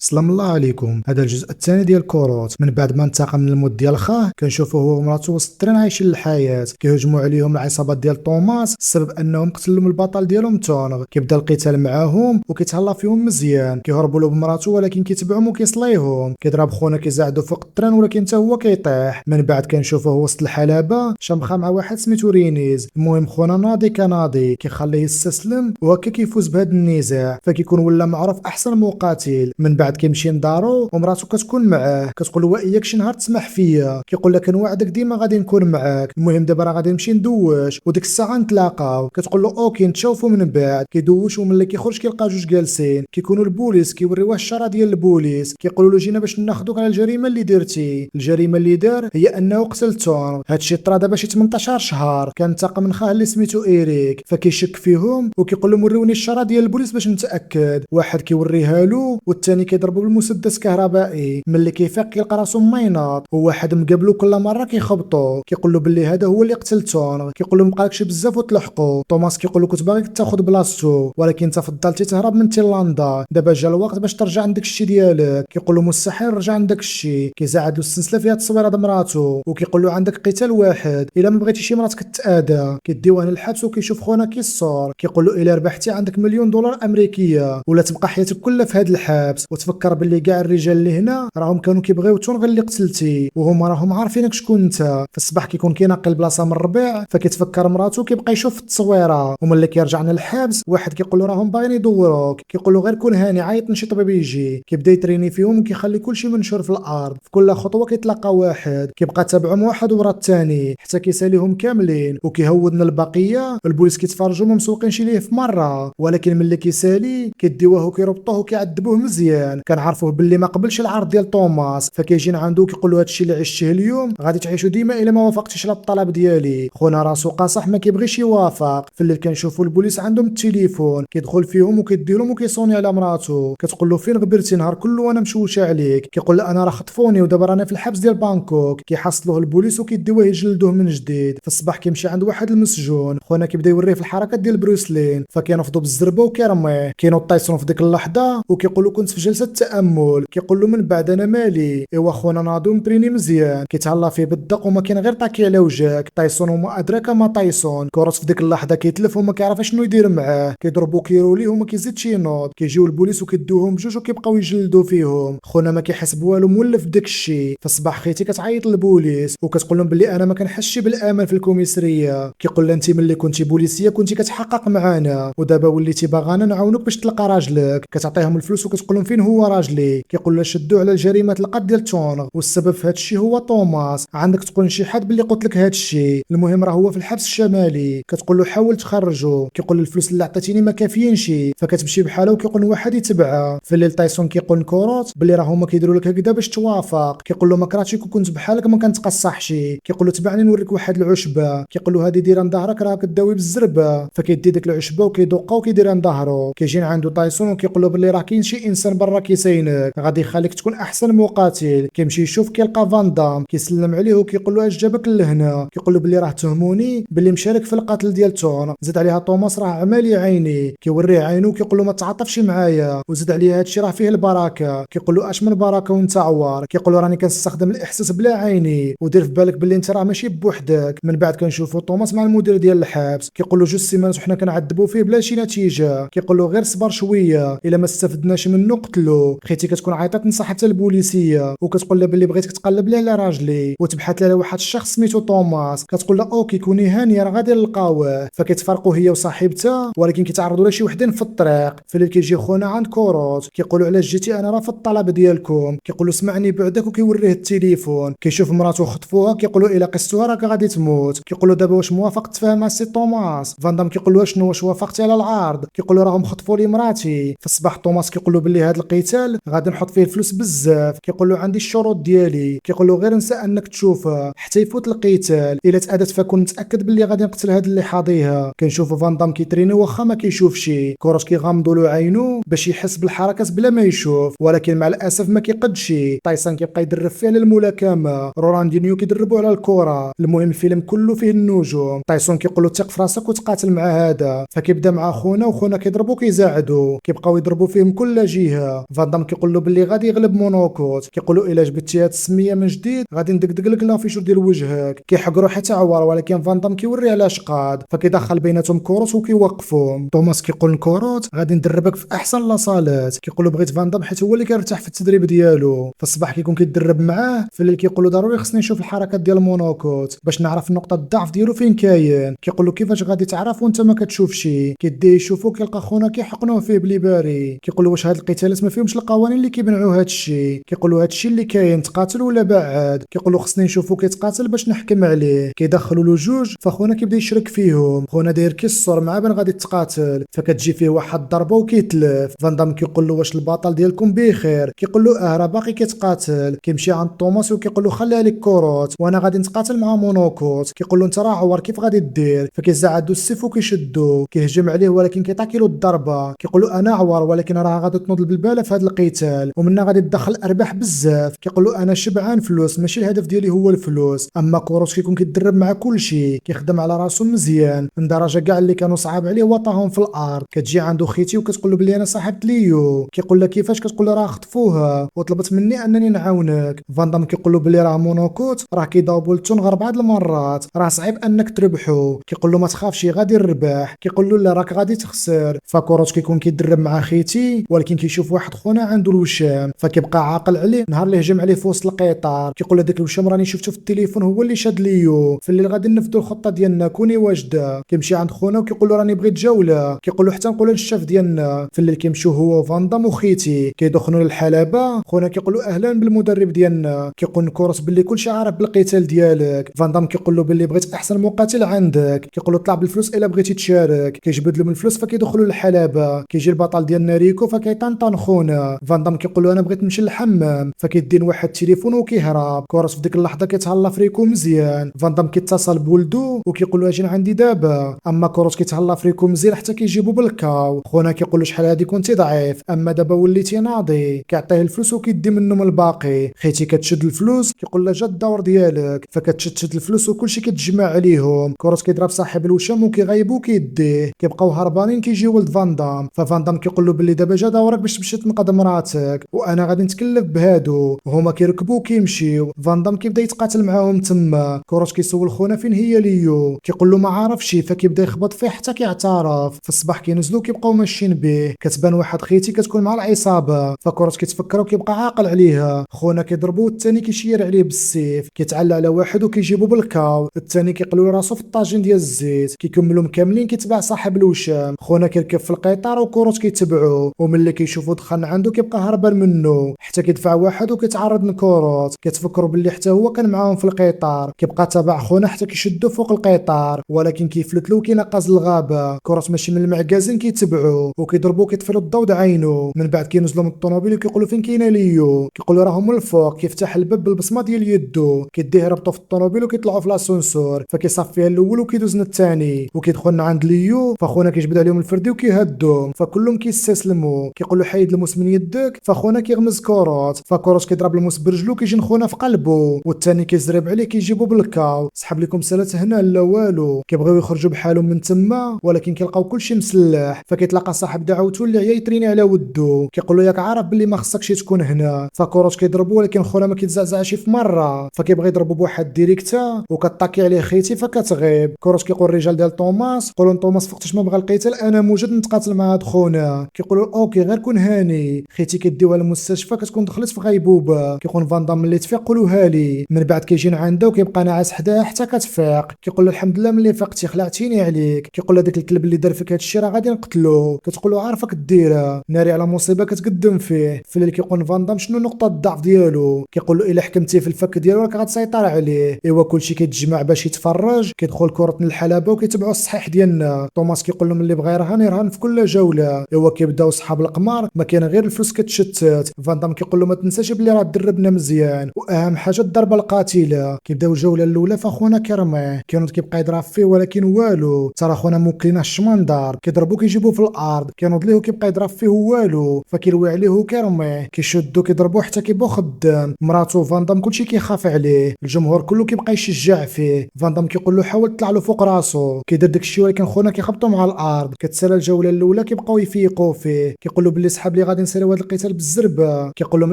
سلام الله عليكم. هذا الجزء الثاني ديال كوروت. من بعد ما انتقم من الموت ديال خاه، كنشوفو هو ومراتو وسط الترين عايشين الحياه، كيهجموا عليهم العصابات ديال توماس السبب انهم قتلوا البطل ديالهم تونغ. كيبدا القتال معاهم وكيتهلا فيهم مزيان، كيهربوا له بمراتو ولكن كيتبعهم وكيصليهم، كيضرب خونا كيزاعدو فوق الترين ولكن حتى هو كيطيح. من بعد كنشوفوه وسط الحلبه شامخه مع واحد سميتو رينيز. المهم خونا ناضي كناضي كيخليه يستسلم وهكا كيفوز بهذا النزاع، فكيكون ولا معروف احسن مقاتل. من بعد كيمشي لدارو ومراتو كتكون معاه، كتقول له واياك شي نهار تسمح فيا، كيقول لها كنوعدك ديما غادي نكون معاك. المهم دابا راه غادي نمشي ندوش وديك الساعه نتلاقاو. كتقول له اوكي نتشوفوا. من بعد كيدوش وملي كيخرج كيلقى جوج جالسين، كيكونوا البوليس كيوريوه الشاره ديال البوليس، كيقولوا له جينا باش ناخذوك على الجريمه اللي درتي. الجريمه اللي دار هي انه قتل تونغ. هادشي طرا دابا شي 18 شهر. كانتقم من خاه اللي سميتو ايريك، فكيشك فيهم وكيقول لهم وروني الشاره ديال البوليس باش نتاكد. واحد كيوريها له والثاني كيضربو بالمسدس كهربائي. ملي كيفيق كيلقى راسو مايناط وواحد مقابلو كل مره كيخبطو، كيقول له باللي هذا هو اللي قتل تونغ. كيقول له مبقالكش بزاف وتلحقوا. توماس كيقول له كنت باغيك تاخذ بلاصتو ولكن انت فضلتي تهرب من تايلاندا، دابا جا الوقت باش ترجع عندك الشي ديالك. كيقول له مستحيل نرجع عندك الشي. كيزعد له السلسله فيها تصويره د مراتو وكيقول له عندك قتال واحد، الا ما بغيتي شي مراتك تتاذى. كيديوه للحبس وكيشوف خونا كيصور، كيقول له الا ربحتي عندك مليون دولار امريكيه ولا تبقى حياتك كلها في هذا الحبس. وتفكر باللي كاع الرجال اللي هنا راهم كانوا كيبغيو تونغ اللي قتلتي وهما راهم عارفينك شكون انت. في الصباح كيكون كينقي البلاصه من الربيع، فكيتفكر مراتو كيبقى يشوف في التصويره. وملي كيرجع من الحبس واحد كيقول له راهم باغيين يدوروك، كيقول له غير كون هاني عيط نشي طبيب يجي. كيبدا يتريني فيهم وكيخلي كلشي منشور في الارض. في كل خطوه كيتلقى واحد، كيبقى تابعهم واحد ورا الثاني حتى كيساليهم كاملين وكيهودنا البقيه. البوليس كيتفرجوا ما مسوقينش ليه في مره، ولكن ملي كيسالي كيديوه وكيربطوه وكيعذبوه مزيان. كنعرفوه باللي ما قبلش العرض ديال توماس، فكيجين عنده كيقول له هادشي اللي عشتيه اليوم غادي تعيشوا ديما الا ما وافقتيش على الطلب ديالي. خونا راسو قاصح ما كيبغيش يوافق. في الليل كنشوفوا البوليس عندهم التليفون، كيدخل فيهم وكيديرهم وكيصوني على مراتو. كتقول له فين غبرتي نهار كله وانا مشوشه عليك. كيقول لها انا راه خطفوني ودابا راني في الحبس ديال بانكوك. كيحصلوه البوليس وكيديوه يجلدوه من جديد. في الصباح كيمشي عند واحد المسجون، خونا كيبدا يوريه في الحركات ديال بروسلين، فكينفضوا بالزربه وكيرميه. كينوض تايسون في ديك اللحظه وكيقول له كنت في جلسه تامل. كيقول له من بعد انا مالي. ايوا خونا ناضو متريني مزيان، كيتهلا فيه بالدق وما كاين غير طاكي على وجهك. تايسون وما ادراك ما تايسون. كورس في ديك اللحظه كيتلف وما كيعرف شنو يدير معاه، كيضربو كيروليه وما كيزيدش ينوض. كيجيو البوليس وكيدوهم بجوج وكيبقاو يجلدوا فيهم. خونا ما كيحس بوالو مولف بداك الشيء. في الصباح خيتي كتعيط للبوليس وكتقول لهم بلي انا ما كنحسش بالامان في الكوميسريه. كيقول لها انت ملي كنتي بوليسيه كنتي كتحقق معانا ودابا وليتي باغانا نعاونوك باش تلقى راجلك. كتعطيهم الفلوس وكتقول لهم فين هو راجلي. كيقول لها شدوا على الجريمه القتل ديال تونغ والسبب في هذا الشيء هو توماس. عندك تقول شي حد باللي قلت لك هذا الشيء. المهم راه هو في الحبس الشمالي. كتقول له حاول تخرجه. كيقول الفلوس اللي عطيتيني ما كافيينش، فكتمشي بحالها وكيقول واحد يتبعها. في الليل تايسون كيقول لكوروت باللي راه هما كيديروا لك هكذا باش توافق. كيقول له ما كرهتش كون كنت بحالك ما كنتقصحش. كيقول له تبعني نوريك واحد العشبه. كيقول له هذه دايره ظهرك راه كداوي بالزربه. فكيدي ديك العشبه وكيدقها وكيديرها ظهره. كيجي عنده تايسون وكيقول له باللي راه كاين شي انسان برا كيساينك غادي يخليك تكون احسن مقاتل. كيمشي يشوف كيلقى فاندام، كيسلم عليه وكيقول له اش جابك لهنا. كيقول له باللي راه تهموني باللي مشارك في القتل ديال تون. زاد عليها توماس راه عمالي عيني. كيوريه عينو وكيقول له ما تعاطفش معايا وزاد عليه هادشي راه فيه البركه. كيقول له اش من بركه وانت عوار. كيقول له راني كنستخدم الاحساس بلا عيني ودير في بالك باللي انت راه ماشي بوحدك. من بعد كنشوفوا توماس مع المدير ديال الحبس، كيقول له جوج سيمانات وحنا كنعذبوا فيه بلا شي نتيجه. كيقول له غير صبر شويه الا ما استفدناش منه قتلو. خيتي كتكون عيطات تنصح حتى البوليسيه وكتقول لها باللي بغيتك تقلب ليه على راجلي وتبحث لها واحد الشخص سميتو توماس. كتقول لها اوكي كوني هانيه راه غادي نلقاوه. فكيتفرقوا هي وصاحبتها ولكن كيتعرضوا لشي وحدين في الطريق. في الليل كيجي خونا عند كوروت، كيقولوا علاش جيتي انا راه في الطلب ديالكم. كيقول له سمعني بعدك وكيوريه التليفون. كيشوف مراته خطفوها، كيقولوا الا قستوها راك غادي تموت. كيقول له دابا واش موافق تفاهم مع سي توماس. فاندام كيقول له شنو واش وافقتي على العرض. كيقول له راهم خطفوا لي مراتي. في الصباح توماس كيقول له باللي هذا القتال غادي نحط فيه الفلوس بزاف. كيقول له عندي الشروط ديالي. كيقول له غير نسى انك تشوفها حتى يفوت القتال، الا تادت فكون متاكد باللي غادي نقتل هذا اللي حاضيها. كنشوفوا فاندام كيتريني واخا ما كيشوفش. كوروش كيغمضوا له عينو باش يحس بالحركات بلا ما يشوف ولكن مع الاسف ما كيقدش. تايسون كيبقى يدرب فيه على الملاكمه، روراندينيو كيدربوا على الكره. المهم الفيلم كله فيه النجوم. تايسون كيقول له ثق في راسك وتقاتل مع هذا. فكيبدا مع خونا وخونا كيضربوا كيزاعدوا، كيبقاو يضربوا فيه من كل جهه. فاندام كيقول له باللي غادي يغلب مونوكوت، كيقول له الا جبتي هاد السميه من جديد غادي ندقدق لك لافيشور ديال وجهك. كيحقروا حتى عوار ولكن فاندام كيوري علاش قاد، فكيدخل بيناتهم كوروت وكيوقفهم. توماس كيقول لكوروت غادي ندربك في احسن لاصالات، كيقول له بغيت فاندام حيت هو اللي كيرتاح في التدريب ديالو. في الصباح كيكون كيتدرب معاه، في الليل كيقول له ضروري خصني نشوف الحركات ديال مونوكوت باش نعرف نقطه الضعف ديالو فين كاين. كيقول له كيفاش غادي تعرف وانت ما كتشوفش؟ كيديه يشوفو كيلقى خونا كيحقنوه فيه بلي باري. كيقول له واش هاد القتالات ما فيهمش القوانين اللي كيبنعوا هاد الشيء؟ كيقول له هاد الشيء اللي كاين تقاتل ولا بعد؟ كيقول له خصني نشوفو كيتقاتل باش نحكم عليه. كيدخلوا له جوج فخونا كيبدا يشرك فيهم، خونا داير كيصور مع بان غادي تقاتل، فكتجي فيه واحد الضربه وكيتلف. فاندام كيقول له واش البطل ديالكم بخير؟ كيقول له راه باقي كيتقاتل. كيمشي عند توماس وكيقول له خليها لك كوروت وانا غادي نتقاتل مع مونوكوت. كيقول له انت راه عور كيف غادي دير؟ فكيزعدو عندو السيف وكيشدو، كيهجم عليه ولكن كيطاكي له الضربه. كيقول له انا عور ولكن راه غادي تنوض البلباله في هذا القتال ومنها غادي تدخل ارباح بزاف. كيقول له انا شبعان فلوس ماشي الهدف ديالي هو الفلوس. اما كوروت كيكون كيتدرب مع كل شيء، كيخدم على راسو مزيان لدرجه كاع اللي كانوا صعاب عليه وطاهم في الارض. كتجي عنده خيتي وكتقول له بلي انا صاحبت ليو. كيقول لها كيفاش؟ كتقول له راه خطفوها وطلبت مني انني نعاونك. فاندام كيقول له بلي راه مونوكوت راه كيضاوبوا التونغر بعض المرات، راه صعيب انك تربحو. كيقول له ما تخافش غادي نربح. كيقول له لا راك غادي تخسر. فكوروت كيكون كيدرب مع خيتي ولكن كيشوف واحد خونا عنده الوشام، فكيبقى عاقل عليه نهار اللي هجم عليه في وسط القطار. كيقول له داك الوشام راني شفته في التليفون هو اللي شاد ليو، في الليل غادي نفذوا الخطه ديالنا كوني واجده. كيمشي عند خونا وكيقول له راني بغيت جوله. كيقول له حتى نقول للشاف ديالنا. في الليل كيمشيو هو وفاندام وخيتي كيدخلوا للحلبه. خونا كيقول له اهلا بالمدرب ديالنا. كيقول كوروس باللي كلشي عارف بالقتال ديالك. فاندام كيقول له باللي بغيت احسن مقاتل عندك. كيقول له طلع بالفلوس الا بغيتي تشارك. كيجبد له من الفلوس فكيدخلوا للحلبه. كيجي البطل ديالنا ريكو فكيطنطن خونا. فاندام كيقول له انا بغيت نمشي للحمام، فكيدين واحد التليفون وكيهرب. كوروس في ديك اللحظه كيتهلا في ريكو مزيان. فاندام كيتصل بولدو وكيقول له اجي عندي دابا. اما كوروس كيتهلا في ريكو مزيان حتى كيجيبو بالكاو. خونا كيقول له شحال هادي كنتي ضعيف اما دابا وليتي ناضي. كيعطيه الفلوس وكيدي منهم الباقي. خيتي كتشد الفلوس كيقول لها جا الدور ديالك، فكتشد الفلوس وكلشي كيتجمع عليهم. كوروس كيضرب صاحب الوشام وكيغيبو وكيديه. كيبقاو هربانين كيجي ولد فاندام. ففاندام كيقول له باللي دابا جا دورك باش تمشي تنقذ مراتك وانا غادي نتكلف بهادو. وهما كيركبوا وكيمشيو. فاندام كيبدا يتقاتل معاهم تما. كوروس كيسول خونا فين هي ليو، كيقول له ما عارفش، فكيبدا يخبط فيه حتى كيعترف. في الصباح كينزلوا كيبقاو ماشيين به. كتبان واحد خيتي كتكون مع العصابه. فكوروس كيتفكر وكيبقى عاقل عليها. خونا كيضربو والثاني كيشير عليه بالسيف. كيتعلى على واحد وكيجيبو بالكاو. الثاني كيقلو راسو في الطاجين ديال الزيت. كيكملوا مكملين كيتبع صاحب الوشام. خونا كيركب في القطار وكوروس كيتبعو. وملي كيشوفو دخلنا عنده كيبقى هربان منه حتى كيدفع واحد وكيتعرض لكوروس. كيتفكروا باللي حتى هو كان معاهم في القطار. كيبقى تابع خونا حتى كيشدو فوق القطار ولكن كيفلت له وكينقز الغابه. كوروس ماشي من المعكازين كيتبعوه وكيضربوا كيطفيو الضوء د عينو. من بعد كينزلوا من الطوموبيل وكيقولوا فين كاينه ليو. كيقولوا راهم من الفوق. كيفتح الباب بالبصمه ديال يدو. كيديه يهبطوا في الطوموبيل وكيطلعوا في لاسونسور. فكيصفيها الاول وكيدوز للثاني وكيدخلنا عند ليو. فخونا كيجبد عليهم الفردي وكيهدوهم فكلهم كيستسلموا. كيقول له حيد الموس من يدك. فخونا كيغمز كوروس. فكوروس كيضرب الموس برجلو كيجي خونا في قلبه والثاني كيزرب عليه كيجيبو بالكاو. سحب لكم سالات هنا لا والو. كيبغيو يخرجوا بحالهم من تما ولكن كيلقاو كلشي مسلح. فكيتلاقى صاحب دعوته اللي عيا يتريني على ودو. كيقول له ياك عارف باللي ما خصكش تكون هنا. فكوروس كيضربو ولكن خونا ما كيتزعزعش في مره. فكيبغي يضربو بواحد ديريكتا وكطاكي عليه خيتي فكتغيب. كوروس كيقول الرجال ديال توماس قولوا توماس وقتاش ما بغى القتال انا موجود نتقاتل مع هاد خونا. كيقولوا اوكي غير كون هاني. خيتي كديوها للمستشفى كتكون دخلت في غيبوبه. كيكون فاندام ملي تفيق قولوها لي. من بعد كيجين عنده وكيبقى ناعس حداه حتى كتفيق. كيقول له الحمد لله ملي فقتي خلعتيني عليك. كيقول له داك الكلب اللي دار فيك هادشي راه غادي نقتلو. كتقول له عارفك ديرها ناري على مصيبه كتقدم فيه. في الليل كيقول فاندام شنو نقطه الضعف ديالو. كيقول له الا حكمتي في الفك ديالو راك غتسيطر عليه. ايوا كلشي كيتجمع باش يتفرج. كيدخل كره الحلبه وكيتبعوا الصحيح ديالنا. توماس كيقول لهم اللي بغى يرهن في كل جوله. ايوا كيبداو صحاب القمار ما كاين غير الفلوس كتشتت. فاندام كيقول له ما تنساش بلي راه دربنا مزيان واهم حاجه الضربه القاتله. كيبداو الجوله الاولى فاخونا كيرميه. كينوض كيبقى يضرب فيه ولكن والو. ترى خونا موكلين الشمندار. كيضربو كيجيبوه في الارض. كينوض ليه وكيبقى يضرب فيه والو. فكيلوي عليه وكيرميه. كيشدو كيضربوه حتى كيبو خدام. مراتو فاندام كلشي كيخاف عليه. الجمهور كله كيبقى يشجع فيه. فاندام كيقول له حاول تطلع له فوق راسو. كيدير داكشي ولكن خونا كيخبطو مع الارض. كتسالى الجوله الاولى كيبقاو يفيقوا فيه. كيقول له باللي سحاب لي غادي غادي نساليو هذا القتال بالزربه، كيقول لهم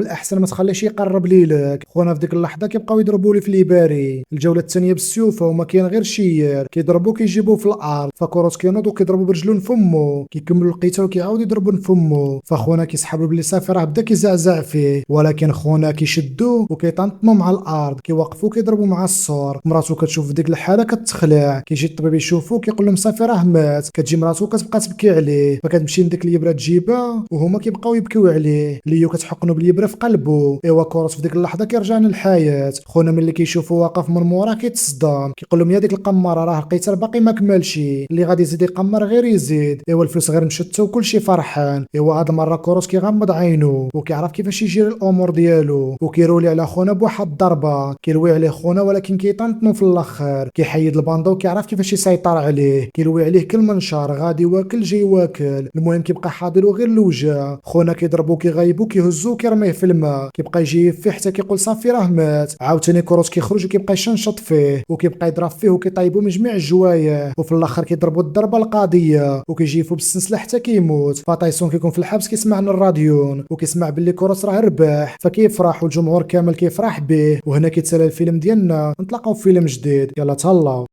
الاحسن ما تخليش يقرب ليلك. خونا في ديك اللحظه كيبقاو يضربوا لي في ليباري. الجوله الثانيه بالسيوفه وما كاين غير شير، كيضربوا كيجيبوه في الارض، فكروس كينوض وكيضربوا برجلو لفمو، كيكملوا القتال وكيعاودوا يضربوا لفمو. فخونا كيسحب بلي صافي راه بدا كيزعزع فيه، ولكن خونا كيشدوه وكيطنطنوا مع الارض، كيوقفوا كيضربوا مع السور. مراتو كتشوف في ديك الحاله كتخلع، كيجي الطبيب يشوفو كيقول لهم صافي راه مات. كتجي مراتو كتبقى تبكي عليه، فكتمشي لديك اليبره تجيبها وهما كيبقاو يبكيو عليه. ليو كتحقنو باليبره في قلبه. ايوا كوروس في ديك اللحظه كيرجع للحياه. خونا ملي كيشوفو واقف من مورا كيتصدم، كيقول لهم يا ديك القماره راه القتال باقي ما كملش، اللي غادي يزيد يقمر غير يزيد. ايوا الفلوس غير مشتو وكلشي فرحان. ايوا هاد المره كوروس كيغمض عينو وكيعرف كيفاش يجير الامور ديالو، وكيرولي على خونا بواحد الضربه، كيلوي عليه خونا ولكن كيطنطنو في الاخر. كيحيد الباندا وكيعرف كيفاش يسيطر عليه، كيلوي عليه كل منشار، غادي واكل جاي واكل، المهم كيبقى حاضر غير الوجه. خونا كيضربو كيغيبو كيهزو كيرميه في الماء، كيبقى يجي فيه حتى كيقول صافي راه مات. عاوتاني كروس كيخرج وكيبقى يشنشط فيه وكيبقى يضرب فيه وكيطيبو من جميع الجوايه، وفي الاخر كيضربو الضربه القاضيه وكيجيفو بالسلسله حتى كيموت. فتايسون كيكون في الحبس كيسمع عن الراديون وكيسمع باللي كروس راه ربح، فكيفرح والجمهور كامل كيفرح به. وهنا كيتسالى الفيلم ديالنا، نتلاقاو في فيلم جديد، يلا تهلاو.